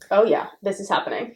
Oh yeah, this is happening.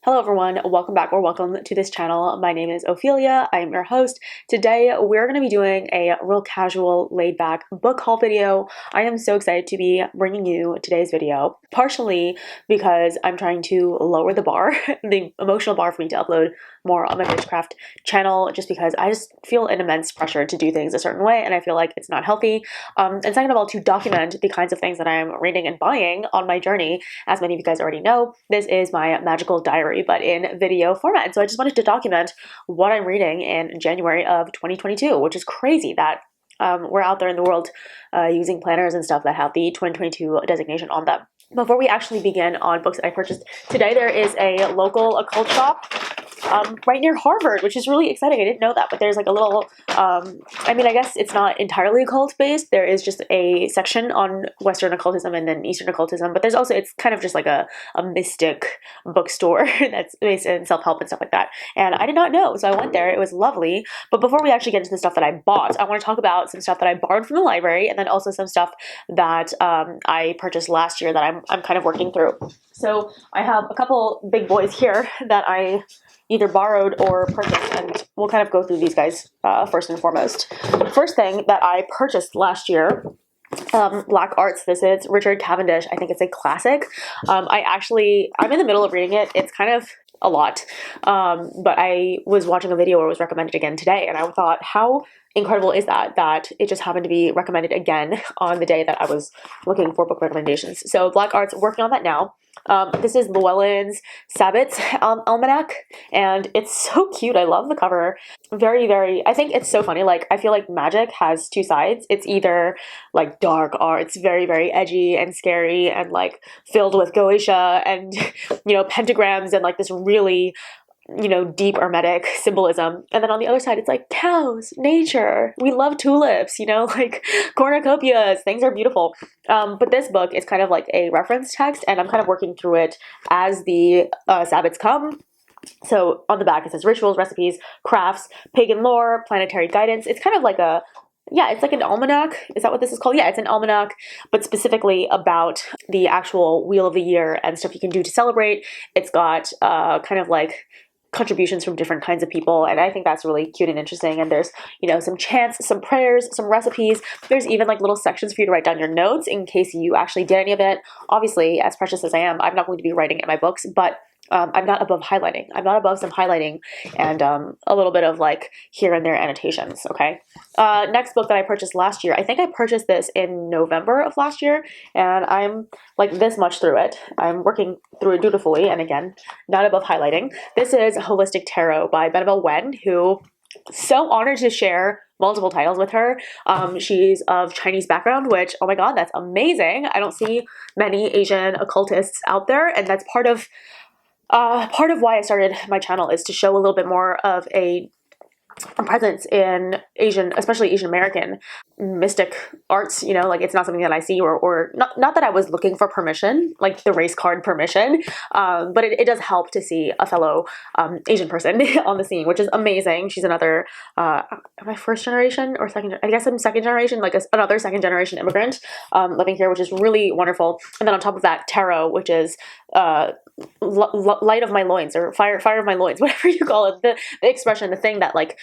Hello everyone, welcome back or welcome to this channel. My name is Ophelia, I am your host. Today we're going to be doing a real casual, laid-back book haul video. I am so excited to be bringing you today's video, partially because I'm trying to lower the bar, the emotional bar for me to upload more on my witchcraft channel, just because I just feel an immense pressure to do things a certain way and I feel like it's not healthy. And second of all, to document the kinds of things that I'm reading and buying on my journey. As many of you guys already know, this is my magical diary, but in video format. And so I just wanted to document what I'm reading in January of 2022, which is crazy that we're out there in the world using planners and stuff that have the 2022 designation on them. Before we actually begin on books that I purchased today, there is a local occult shop right near Harvard, which is really exciting. I didn't know that, but there's like a little, I mean, I guess it's not entirely occult based. There is just a section on Western occultism and then Eastern occultism, but there's also, it's kind of just like a mystic bookstore that's based in self-help and stuff like that. And I did not know, so I went there. It was lovely. But before we actually get into the stuff that I bought, I want to talk about some stuff that I borrowed from the library and then also some stuff that I purchased last year that I'm kind of working through. So I have a couple big boys here that I either borrowed or purchased, and we'll kind of go through these guys first and foremost. First thing that I purchased last year, Black Arts. This is Richard Cavendish. I think it's a classic. I'm in the middle of reading it. It's kind of a lot, but I was watching a video where it was recommended again today, and I thought, how incredible is that it just happened to be recommended again on the day that I was looking for book recommendations. So Black Arts, working on that now. This is Llewellyn's Sabbath's Almanac, and it's so cute. I love the cover. Very, very, I think it's so funny. Like, I feel like Magick has two sides. It's either like dark arts, very, very edgy and scary and like filled with Goetia and, you know, pentagrams and like this really, you know, deep hermetic symbolism. And then on the other side, it's like cows, nature. We love tulips, you know, like cornucopias. Things are beautiful. But this book is kind of like a reference text, and I'm kind of working through it as the Sabbats come. So on the back, it says rituals, recipes, crafts, pagan lore, planetary guidance. It's kind of like a, yeah, it's like an almanac. Is that what this is called? Yeah, it's an almanac, but specifically about the actual wheel of the year and stuff you can do to celebrate. It's got kind of like contributions from different kinds of people, and I think that's really cute and interesting. And there's, you know, some chants, some prayers, some recipes. There's even like little sections for you to write down your notes in case you actually did any of it. Obviously, as precious as I am, I'm not going to be writing in my books, but I'm not above highlighting. I'm not above some highlighting and a little bit of like here and there annotations, okay? Next book that I purchased last year, I think I purchased this in November of last year, and I'm like this much through it. I'm working through it dutifully, and again, not above highlighting. This is Holistic Tarot by Annabelle Wen, who so honored to share multiple titles with her. She's of Chinese background, which, oh my god, that's amazing. I don't see many Asian occultists out there, and that's part of why I started my channel, is to show a little bit more of a presence in Asian, especially Asian American mystic arts. You know, like it's not something that I see, or not that I was looking for permission, like the race card permission, but it does help to see a fellow Asian person on the scene, which is amazing. She's another, am I first generation or second? I guess I'm second generation, like another second generation immigrant living here, which is really wonderful. And then on top of that, tarot, which is light of my loins, or fire of my loins, whatever you call it, the expression, the thing that like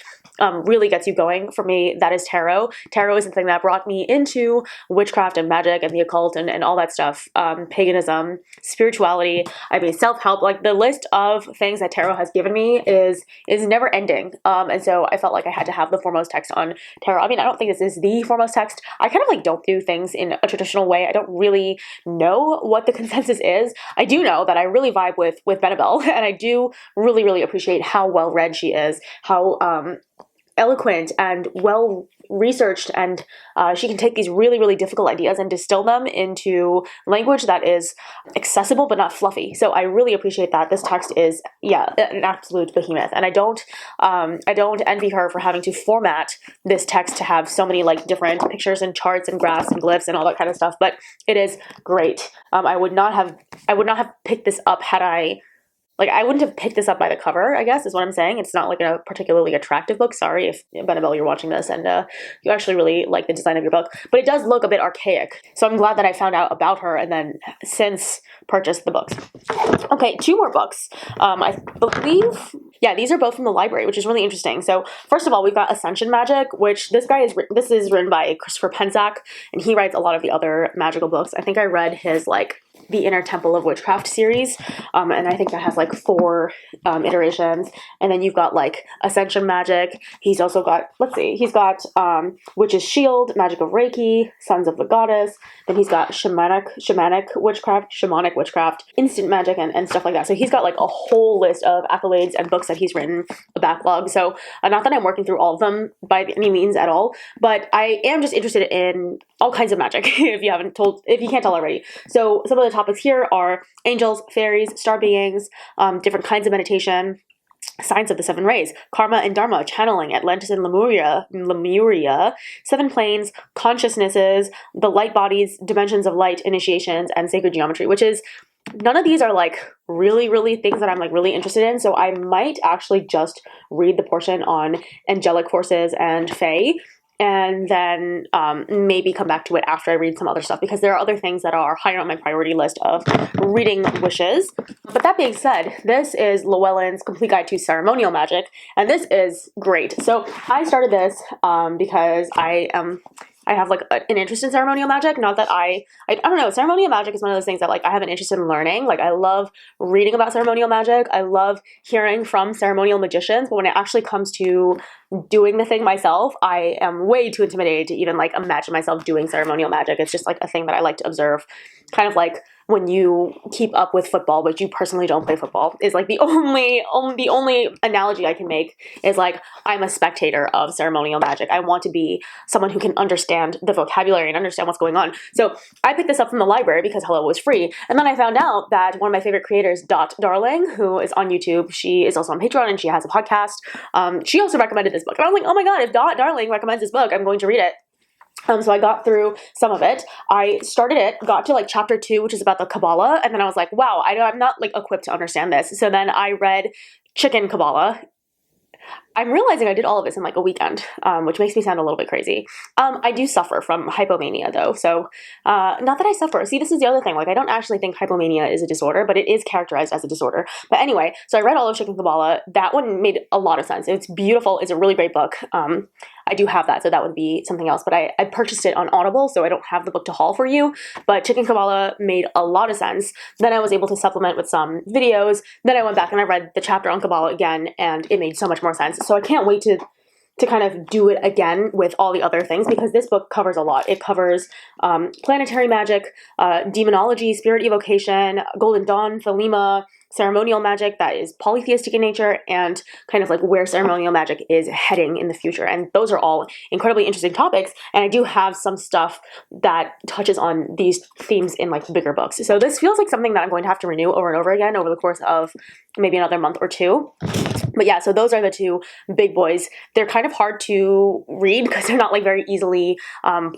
really gets you going. For me, that is tarot. Tarot is the thing that brought me into witchcraft and magic and the occult and all that stuff. Paganism, spirituality, I mean, self-help, like the list of things that tarot has given me is never ending. And so I felt like I had to have the foremost text on tarot. I mean, I don't think this is the foremost text. I kind of like don't do things in a traditional way. I don't really know what the consensus is. I do know that I really vibe with Annabelle, and I do really, really appreciate how well read she is, how eloquent and well researched, and she can take these really, really difficult ideas and distill them into language that is accessible but not fluffy. So I really appreciate that. This text is, yeah, an absolute behemoth, and I don't envy her for having to format this text to have so many like different pictures and charts and graphs and glyphs and all that kind of stuff. But it is great. I would not have picked this up had I wouldn't have picked this up by the cover, I guess, is what I'm saying. It's not like a particularly attractive book. Sorry if, Annabelle, you're watching this and you actually really like the design of your book. But it does look a bit archaic. So I'm glad that I found out about her and then since purchased the books. Okay, 2 more books. I believe, yeah, these are both from the library, which is really interesting. So first of all, we've got Ascension Magic, which this is written by Christopher Penczak, and he writes a lot of the other magical books. I think I read his like the Inner Temple of Witchcraft series, and I think that has like 4 iterations. And then you've got like Ascension Magic. He's also got, he's got Witch's Shield, Magic of Reiki, Sons of the Goddess. Then he's got shamanic witchcraft, instant magic, and stuff like that. So he's got like a whole list of accolades and books that he's written, a backlog. So not that I'm working through all of them by any means at all, but I am just interested in all kinds of magic, if you can't tell already. So some of the topics here are angels, fairies, star beings, different kinds of meditation, signs of the 7 rays, karma and dharma, channeling, Atlantis and Lemuria, 7 planes, consciousnesses, the light bodies, dimensions of light, initiations, and sacred geometry, which is, none of these are like really, really things that I'm like really interested in. So I might actually just read the portion on angelic forces and fae, and then maybe come back to it after I read some other stuff, because there are other things that are higher on my priority list of reading wishes. But that being said, this is Llewellyn's Complete Guide to Ceremonial Magic, and this is great. So I started this because I have like an interest in ceremonial magic. Not that I don't know. Ceremonial magic is one of those things that like I have an interest in learning. Like I love reading about ceremonial magic. I love hearing from ceremonial magicians. But when it actually comes to doing the thing myself, I am way too intimidated to even like imagine myself doing ceremonial magic. It's just like a thing that I like to observe. Kind of like when you keep up with football, but you personally don't play football, is like the only analogy I can make is like I'm a spectator of ceremonial magic. I want to be someone who can understand the vocabulary and understand what's going on. So I picked this up from the library because hello, it was free. And then I found out that one of my favorite creators, Dot Darling, who is on YouTube, she is also on Patreon and she has a podcast. She also recommended this book. And I was like, oh my God, if Dot Darling recommends this book, I'm going to read it. So I got through some of it. I started it, got to like chapter 2, which is about the Qabalah. And then I was like, wow, I'm not like equipped to understand this. So then I read Chicken Qabalah. I'm realizing I did all of this in like a weekend, which makes me sound a little bit crazy. I do suffer from hypomania though. So not that I suffer. See, this is the other thing. Like I don't actually think hypomania is a disorder, but it is characterized as a disorder. But anyway, so I read all of Chicken Qabalah. That one made a lot of sense. It's beautiful. It's a really great book. I do have that, so that would be something else. But I purchased it on Audible, so I don't have the book to haul for you. But Chicken Qabalah made a lot of sense. Then I was able to supplement with some videos. Then I went back and I read the chapter on Qabalah again, and it made so much more sense. So I can't wait to kind of do it again with all the other things, because this book covers a lot. It covers planetary magic, demonology, spirit evocation, Golden Dawn, Thelema, ceremonial magic that is polytheistic in nature, and kind of like where ceremonial magic is heading in the future. And those are all incredibly interesting topics. And I do have some stuff that touches on these themes in like bigger books. So this feels like something that I'm going to have to renew over and over again over the course of maybe another month or 2. But yeah, so those are the 2 big boys. They're kind of hard to read because they're not like very easily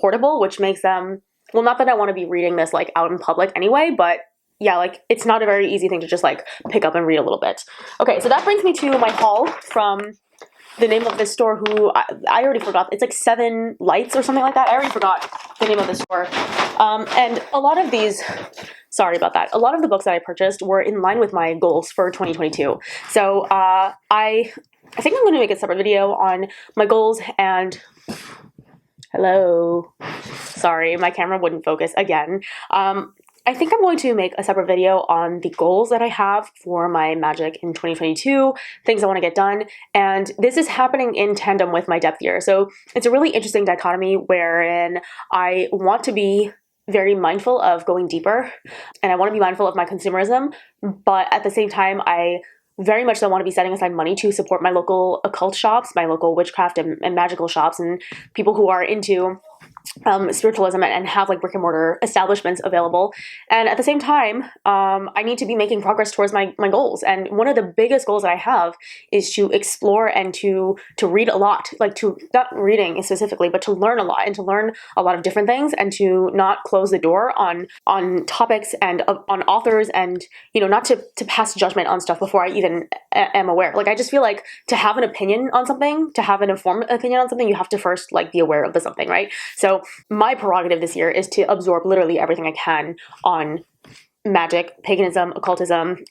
portable, which makes them, well, not that I want to be reading this like out in public anyway, but yeah, like it's not a very easy thing to just like pick up and read a little bit. Okay, so that brings me to my haul from the name of this store, who I already forgot. It's like 7 Lights or something like that. I already forgot the name of the store. And a lot of these, sorry about that. A lot of the books that I purchased were in line with my goals for 2022. So I think I'm going to make a separate video on my goals and, hello, sorry, my camera wouldn't focus again. I think I'm going to make a separate video on the goals that I have for my magic in 2022, things I want to get done, and this is happening in tandem with my depth year. So it's a really interesting dichotomy wherein I want to be very mindful of going deeper, and I want to be mindful of my consumerism, but at the same time, I very much so want to be setting aside money to support my local occult shops, my local witchcraft and magical shops, and people who are into spiritualism and have like brick and mortar establishments available. And at the same time, I need to be making progress towards my goals. And one of the biggest goals that I have is to explore and to read a lot, like to not reading specifically, but to learn a lot and to learn a lot of different things, and to not close the door on topics and on authors, and not to pass judgment on stuff before I even am aware. Like I just feel like to have an opinion on something, to have an informed opinion on something, you have to first like be aware of the something, right? So my prerogative this year is to absorb literally everything I can on magic, paganism, occultism,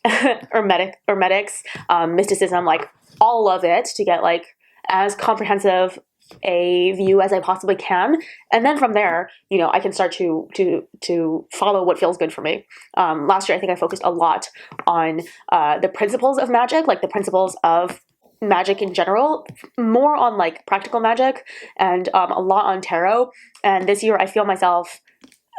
hermetics, mysticism, like all of it, to get like as comprehensive a view as I possibly can. And then from there, I can start to follow what feels good for me. Last year, I think I focused a lot on the principles of magic, like the principles of magic in general, more on like practical magic, and a lot on tarot. And this year I feel myself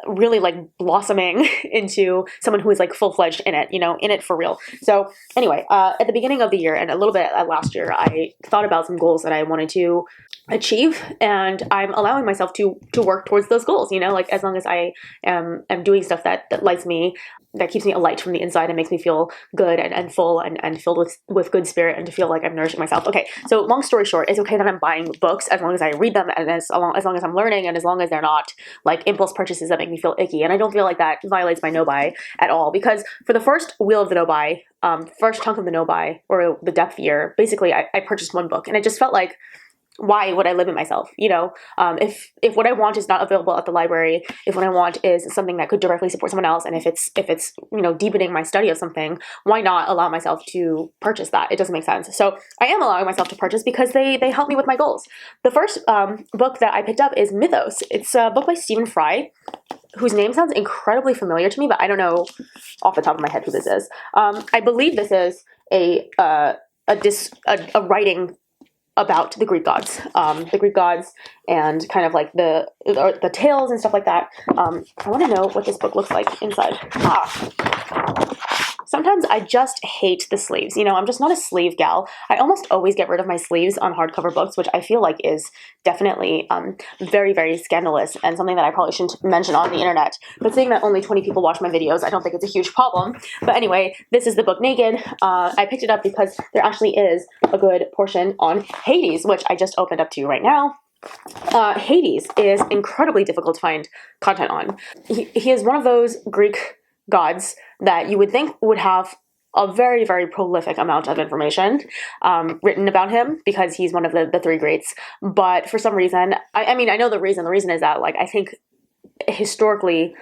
really like blossoming into someone who is like full-fledged in it, in it for real. So anyway, at the beginning of the year and a little bit last year, I thought about some goals that I wanted to achieve, and I'm allowing myself to work towards those goals, like as long as I am doing stuff that lights me, that keeps me alight from the inside and makes me feel good and full and filled with good spirit, and to feel like I'm nourishing myself. Okay, so long story short, it's okay that I'm buying books as long as I read them, and as long as I'm learning, and as long as they're not like impulse purchases that make me feel icky. And I don't feel like that violates my no-buy at all, because for the first wheel of the no-buy, first chunk of the no-buy, or the depth year, basically I purchased one book, and it just felt like, why would I limit myself? If what I want is not available at the library, if what I want is something that could directly support someone else, and if it's deepening my study of something, why not allow myself to purchase that? It doesn't make sense. So I am allowing myself to purchase because they help me with my goals. The first book that I picked up is Mythos. It's a book by Stephen Fry, whose name sounds incredibly familiar to me, but I don't know off the top of my head who this is. I believe this is a writing about the Greek gods, and kind of like the tales and stuff like that. I want to know what this book looks like inside. Sometimes I just hate the sleeves. I'm just not a sleeve gal. I almost always get rid of my sleeves on hardcover books, which I feel like is definitely very, very scandalous, and something that I probably shouldn't mention on the internet. But seeing that only 20 people watch my videos, I don't think it's a huge problem. But anyway, this is the book Naked. I picked it up because there actually is a good portion on Hades, which I just opened up to you right now. Hades is incredibly difficult to find content on. He is one of those Greek gods that you would think would have a very, very prolific amount of information written about him, because he's one of the three greats. But for some reason, I mean, I know the reason. The reason is that, like, I think historically,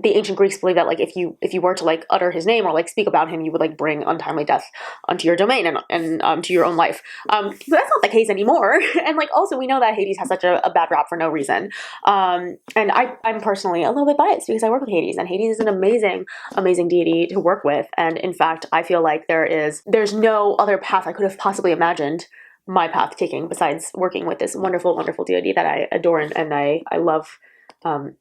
the ancient Greeks believed that, like, if you were to like utter his name or like speak about him, you would like bring untimely death onto your domain and to your own life. But that's not the case anymore. And like, also we know that Hades has such a bad rap for no reason. And I'm personally a little bit biased because I work with Hades, and Hades is an amazing, amazing deity to work with. And in fact, I feel like there's no other path I could have possibly imagined my path taking besides working with this wonderful, wonderful deity that I adore, and I love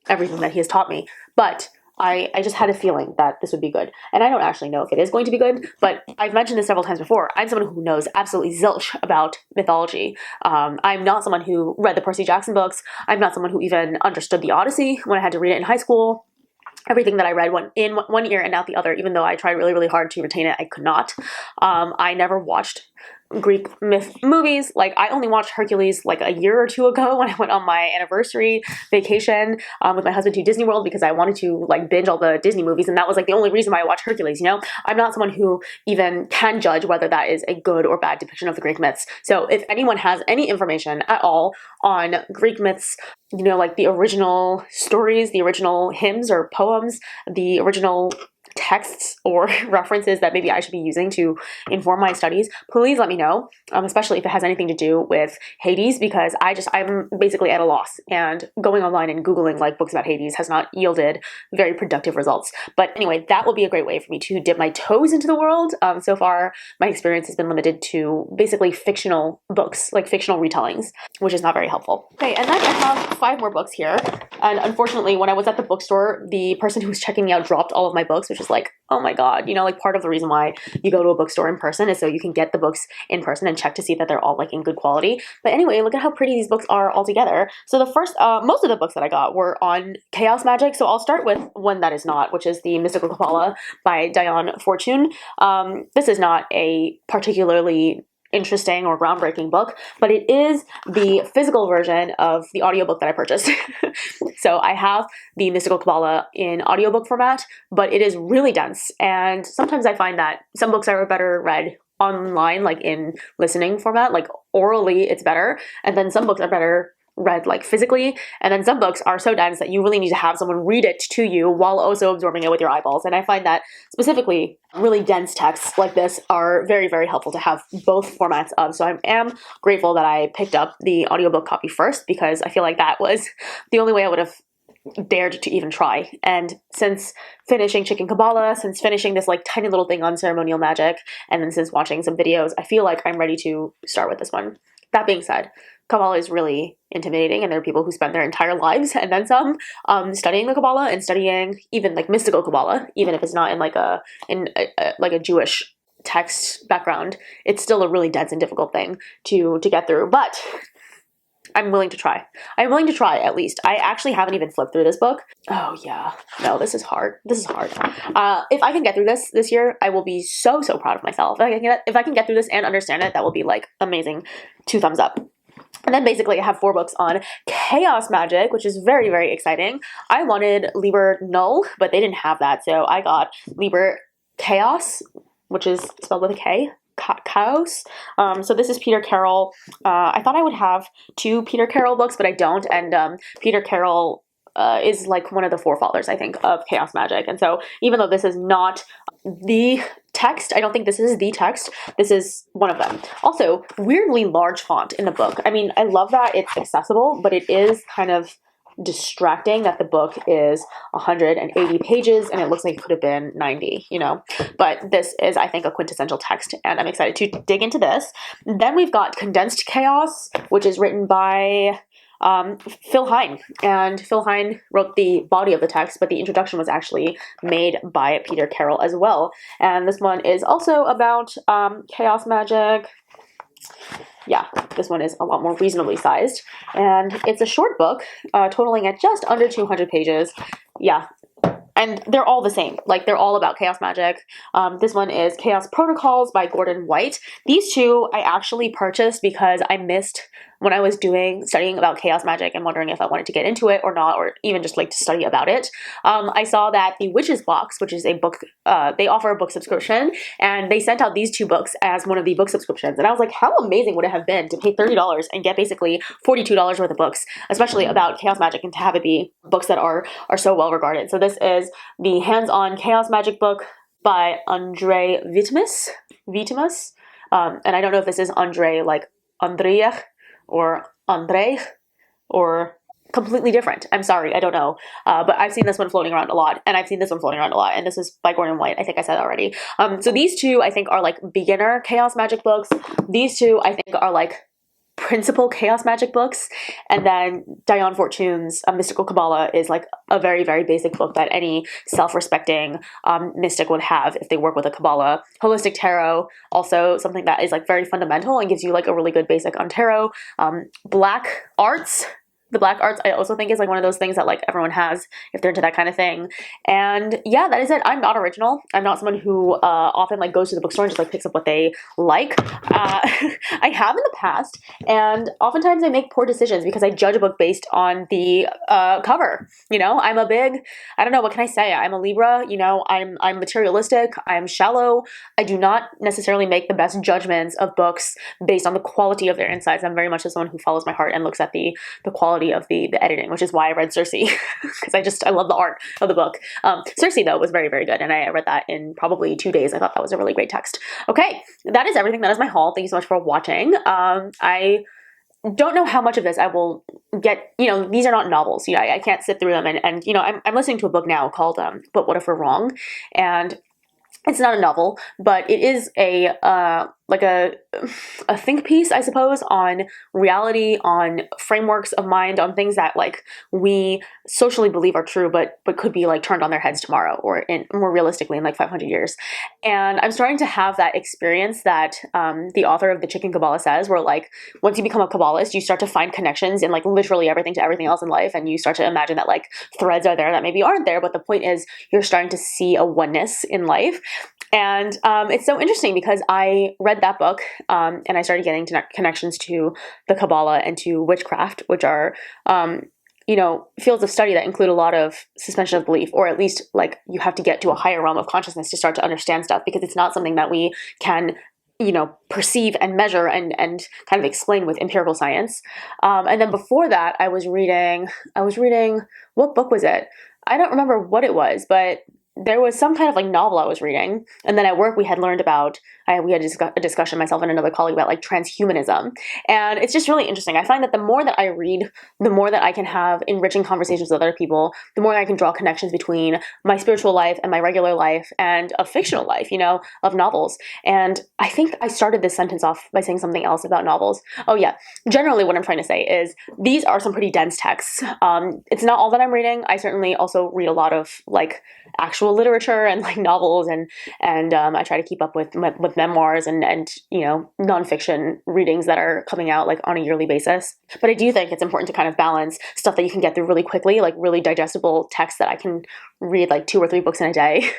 everything that he has taught me. But I just had a feeling that this would be good. And I don't actually know if it is going to be good, but I've mentioned this several times before. I'm someone who knows absolutely zilch about mythology. I'm not someone who read the Percy Jackson books. I'm not someone who even understood the Odyssey when I had to read it in high school. Everything that I read went in one ear and out the other. Even though I tried really, really hard to retain it, I could not. I never watched Greek myth movies. Like, I only watched Hercules like a year or two ago when I went on my anniversary vacation with my husband to Disney World, because I wanted to like binge all the Disney movies, and that was like the only reason why I watched Hercules. I'm not someone who even can judge whether that is a good or bad depiction of the Greek myths. So if anyone has any information at all on Greek myths, like the original stories, the original hymns or poems, the original texts or references that maybe I should be using to inform my studies, please let me know, especially if it has anything to do with Hades, because I'm basically at a loss, and going online and Googling like books about Hades has not yielded very productive results. But anyway, that will be a great way for me to dip my toes into the world. So far, my experience has been limited to basically fictional books, like fictional retellings, which is not very helpful. Okay, and then I have 5 more books here. And unfortunately, when I was at the bookstore, the person who was checking me out dropped all of my books, which is like, oh my God, you know, like part of the reason why you go to a bookstore in person is so you can get the books in person and check to see that they're all like in good quality. But anyway, look at how pretty these books are all together. So the first, most of the books that I got were on chaos magic. So I'll start with one that is not, which is the Mystical Qabalah by Diane Fortune. This is not a particularly interesting or groundbreaking book, but it is the physical version of the audiobook that I purchased. So I have the Mystical Qabalah in audiobook format, but it is really dense. And sometimes I find that some books are better read online, like in listening format, like orally it's better. And then some books are better read like physically, and then some books are so dense that you really need to have someone read it to you while also absorbing it with your eyeballs. And I find that specifically really dense texts like this are very, very helpful to have both formats of. So I am grateful that I picked up the audiobook copy first, because I feel like that was the only way I would have dared to even try. And since finishing Chicken Qabalah, since finishing this like tiny little thing on ceremonial magic, and then since watching some videos, I feel like I'm ready to start with this one. That being said, Qabalah is really intimidating, and there are people who spend their entire lives and then some studying the Qabalah and studying even like mystical Qabalah, even if it's not in like a Jewish text background. It's still a really dense and difficult thing to get through, but I'm willing to try. I'm willing to try at least. I actually haven't even flipped through this book. Oh yeah, no, this is hard. This is hard. If I can get through this year, I will be so proud of myself. If I can get through this and understand it, that will be like amazing. 2 thumbs up. And then basically I have 4 books on chaos magic, which is very, very exciting. I wanted Liber Null, but they didn't have that. So I got Liber Chaos, which is spelled with a K. Chaos. So this is Peter Carroll. I thought I would have 2 Peter Carroll books, but I don't. And Peter Carroll is like one of the forefathers, I think, of chaos magic. And so even though this is not the text, I don't think this is the text, this is one of them. Also, weirdly large font in the book. I mean, I love that it's accessible, but it is kind of distracting that the book is 180 pages and it looks like it could have been 90, you know. But this is, I think, a quintessential text, and I'm excited to dig into this. Then we've got Condensed Chaos, which is written by Phil Hine, and Phil Hine wrote the body of the text, but the introduction was actually made by Peter Carroll as well. And this one is also about chaos magic. Yeah, this one is a lot more reasonably sized, and it's a short book, totaling at just under 200 pages. Yeah. And they're all the same. Like, they're all about chaos magic. This one is Chaos Protocols by Gordon White. These 2 I actually purchased because I missed when I was studying about chaos magic and wondering if I wanted to get into it or not, or even just like to study about it. I saw that the Witches Box, which is a book, they offer a book subscription, and they sent out these 2 books as one of the book subscriptions. And I was like, how amazing would it have been to pay $30 and get basically $42 worth of books, especially about chaos magic, and to have it be books that are so well regarded. So this is the Hands-On Chaos Magic book by Andre Vitimus. And I don't know if this is Andre like Andrzej or Andrej or completely different. I'm sorry, I don't know. But I've seen this one floating around a lot, and I've seen this one floating around a lot, and this is by Gordon White. I think I said that already. So these 2 I think are like beginner chaos magic books. These 2 I think are like principal chaos magic books, and then Diane Fortune's Mystical Qabalah is like a very, very basic book that any self-respecting mystic would have if they work with a Qabalah. Holistic Tarot, also something that is like very fundamental and gives you like a really good basic on tarot. Black Arts. The Black Arts, I also think, is like one of those things that like everyone has if they're into that kind of thing. And yeah, that is it. I'm not original. I'm not someone who often like goes to the bookstore and just like picks up what they like. I have in the past, and oftentimes I make poor decisions because I judge a book based on the cover. You know, I'm a big, I don't know, what can I say? I'm a Libra, you know, I'm materialistic, I'm shallow. I do not necessarily make the best judgments of books based on the quality of their insides. I'm very much someone who follows my heart and looks at the quality of the editing, which is why I read Circe, because I love the art of the book. Circe, though, was very, very good, and I read that in probably 2 days. I thought that was a really great text. Okay, that is everything. That is my haul. Thank you so much for watching. I don't know how much of this I will get. You know, these are not novels. You know, I can't sit through them, and you know, I'm listening to a book now called But What If We're Wrong? And it's not a novel, but it is a like a think piece, I suppose, on reality, on frameworks of mind, on things that like we socially believe are true, but could be like turned on their heads tomorrow, or in more realistically in like 500 years. And I'm starting to have that experience that the author of The Chicken Qabalah says, where like once you become a Kabbalist, you start to find connections in like literally everything to everything else in life, and you start to imagine that like threads are there that maybe aren't there. But the point is, you're starting to see a oneness in life. And it's so interesting because I read that book and I started getting connections to the Qabalah and to witchcraft, which are, fields of study that include a lot of suspension of belief, or at least like you have to get to a higher realm of consciousness to start to understand stuff, because it's not something that we can perceive and measure and kind of explain with empirical science. And then before that, I was reading, what book was it? I don't remember what it was, but there was some kind of like novel I was reading. And then at work, we had learned about, we had a discussion, myself and another colleague, about like transhumanism. And it's just really interesting. I find that the more that I read, the more that I can have enriching conversations with other people, the more that I can draw connections between my spiritual life and my regular life and a fictional life, of novels. And I think I started this sentence off by saying something else about novels. Oh yeah. Generally what I'm trying to say is these are some pretty dense texts. It's not all that I'm reading. I certainly also read a lot of like actual literature and like novels, and I try to keep up with memoirs and nonfiction readings that are coming out like on a yearly basis. But I do think it's important to kind of balance stuff that you can get through really quickly, like really digestible texts that I can read like 2 or 3 books in a day.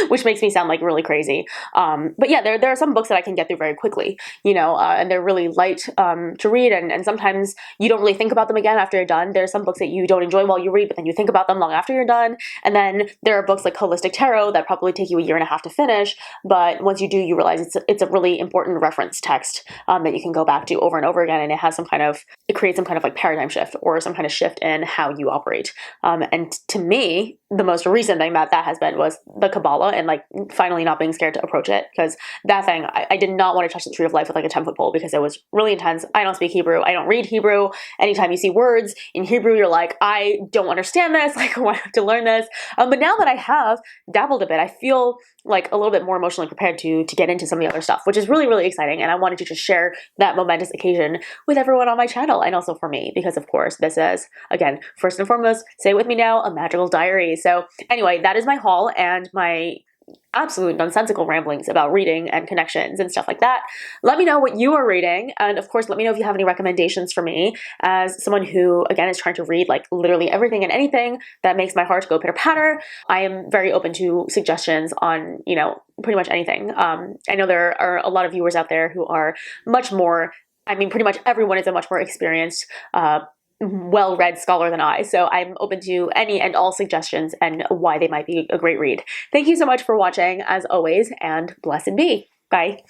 Which makes me sound like really crazy. But yeah, there are some books that I can get through very quickly, and they're really light to read. And sometimes you don't really think about them again after you're done. There are some books that you don't enjoy while you read, but then you think about them long after you're done. And then there are books like Holistic Tarot that probably take you a year and a half to finish. But once you do, you realize it's a really important reference text that you can go back to over and over again. And it creates some kind of like paradigm shift or some kind of shift in how you operate. And to me, the most recent thing that has been was the Qabalah, and like finally not being scared to approach it, because that thing, I did not want to touch the tree of life with like a 10-foot pole because it was really intense. I don't speak Hebrew. I don't read Hebrew. Anytime you see words in Hebrew, you're like, I don't understand this. Like, why have to learn this? But now that I have dabbled a bit, I feel like a little bit more emotionally prepared to get into some of the other stuff, which is really, really exciting. And I wanted to just share that momentous occasion with everyone on my channel, and also for me, because of course this is, again, first and foremost, say it with me now, a magical diary. So anyway, that is my haul and my absolute nonsensical ramblings about reading and connections and stuff like that. Let me know what you are reading, and of course let me know if you have any recommendations for me as someone who, again, is trying to read like literally everything and anything that makes my heart go pitter-patter. I am very open to suggestions on pretty much anything. I know there are a lot of viewers out there who are much more, pretty much everyone is a much more experienced well-read scholar than I, so I'm open to any and all suggestions and why they might be a great read. Thank you so much for watching, as always, and blessed be. Bye.